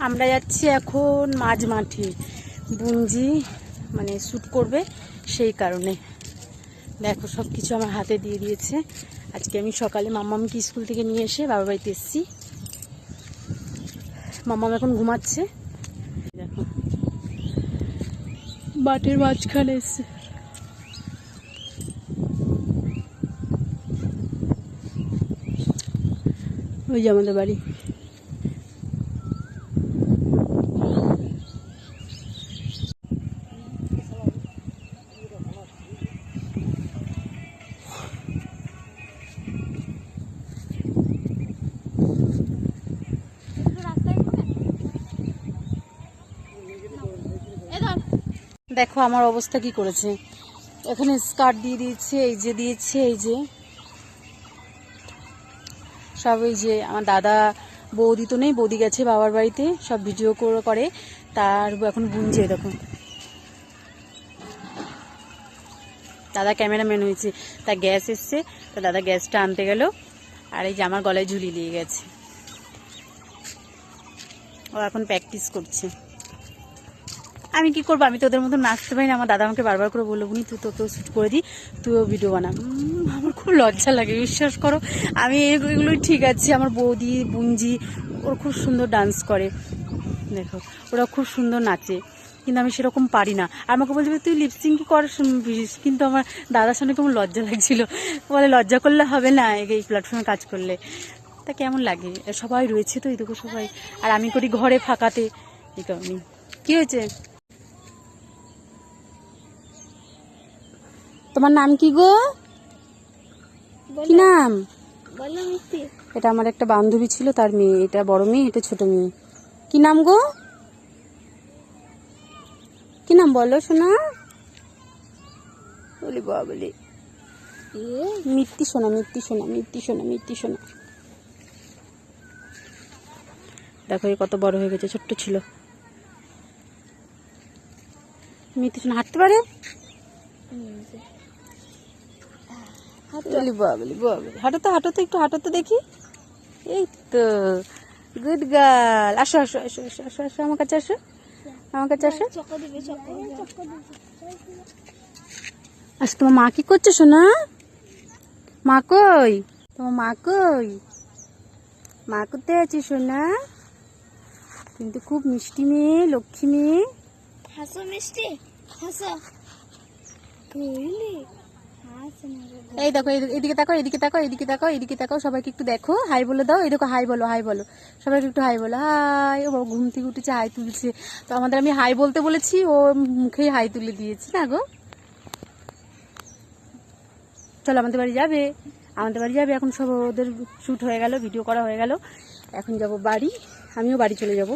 আমরা যাচ্ছি এখন মাঝ মাঠে, বুঞ্জি মানে শ্যুট করবে, সেই কারণে দেখো সব কিছু আমার হাতে দিয়ে দিয়েছে। আজকে আমি সকালে মাম্মামকে স্কুল থেকে নিয়ে এসে বাবার বাড়িতে এসেছি। মাম্মাম এখন ঘুমাচ্ছে। দেখো মাঠের মাঝখানে এসছে। ওই যে আমাদের বাড়ি। দেখো আমার অবস্থা কি করেছে, এখানে স্কার্ট দিয়ে দিয়েছে, এই যে দিয়েছে, এই যে সব, এই যে আমার দাদা বৌদি তো নেই, বৌদি গেছে বাবার বাড়িতে, সব ভিডিও করে তার এখন বুনছে। দেখো দাদা ক্যামেরাম্যান হয়েছে, তা গ্যাস এসছে, তা দাদা গ্যাসটা আনতে গেল, আর এই যে আমার গলায় ঝুলি দিয়ে গেছে, ও এখন প্র্যাকটিস করছে। আমি কি করবো, আমি তো ওদের মতো নাচতে পারি না। আমার দাদা আমাকে বারবার করে বললো, বুনি তুই তোকেও শ্যুট করে দিই, তুইও ভিডিও বানা। আমার খুব লজ্জা লাগে, বিশ্বাস করো। আমি এগুলোই ঠিক আছে। আমার বৌদি বুঞ্জি ওর খুব সুন্দর ডান্স করে, দেখো ওরা খুব সুন্দর নাচে, কিন্তু আমি সেরকম পারি না। আর আমাকে বলছে তুই লিপসিং কি কর, কিন্তু আমার দাদার সামনে কেমন লজ্জা লাগছিল। বলে লজ্জা করলে হবে না এই প্ল্যাটফর্মে কাজ করলে, তা কেমন লাগে। সবাই রয়েছে তো, এই দেখো সবাই, আর আমি করি ঘরে ফাঁকাতে, এই কারণে। কি হয়েছে? তোমার নাম কি গো? কি নাম? এটা আমার একটা বান্ধবী ছিল, তার মেয়ে, এটা বড় মেয়ে, এটা ছোট মেয়ে। কি নাম গো? কি নাম বলো শোনা? বলি বাবলি, মিত্তি শোনা, মিত্তি শোনা, মিত্তি শোনা, মিত্তি শোনা। দেখো এ কত বড় হয়ে গেছে, ছোট্ট ছিল। মিত্তি শোনা হাঁটতে পারে? হাঁটো তো, হাঁটো তো, একটু হাঁটো তো দেখি। এই তো গুড গার্ল। আসো আসো আসো আসো আসো আসো, আমার কাছে আসো, আমার কাছে আসো। আচ্ছা তোমার মা কি করছো সোনা? মা কই? তোমার মা কই? মা কোথায় আছি সোনা? কিন্তু খুব মিষ্টি মেয়ে, লক্ষ্মী মেয়ে। হাসো মিষ্টি, হাসো। এই দেখো এদিকে তাকাও, এদিকে তাকাও, এদিকে তাকাও, এদিকে তাকাও, সবাইকে একটু দেখো, হাই বলে দাও। এই দেখো হাই বলো, হাই বলো, সবাইকে একটু হাই বলো। হাই। ও ঘুম থেকে উঠেছে, হাই তুলছে। তো আমাদের আমি হাই বলতে বলেছি, ও মুখেই হাই তুলে দিয়েছি না গো। চলো আমাদের বাড়ি যাবে, আমাদের বাড়ি যাবে এখন। সব ওদের শ্যুট হয়ে গেল, ভিডিও করা হয়ে গেল, এখন যাব বাড়ি। আমিও বাড়ি চলে যাব।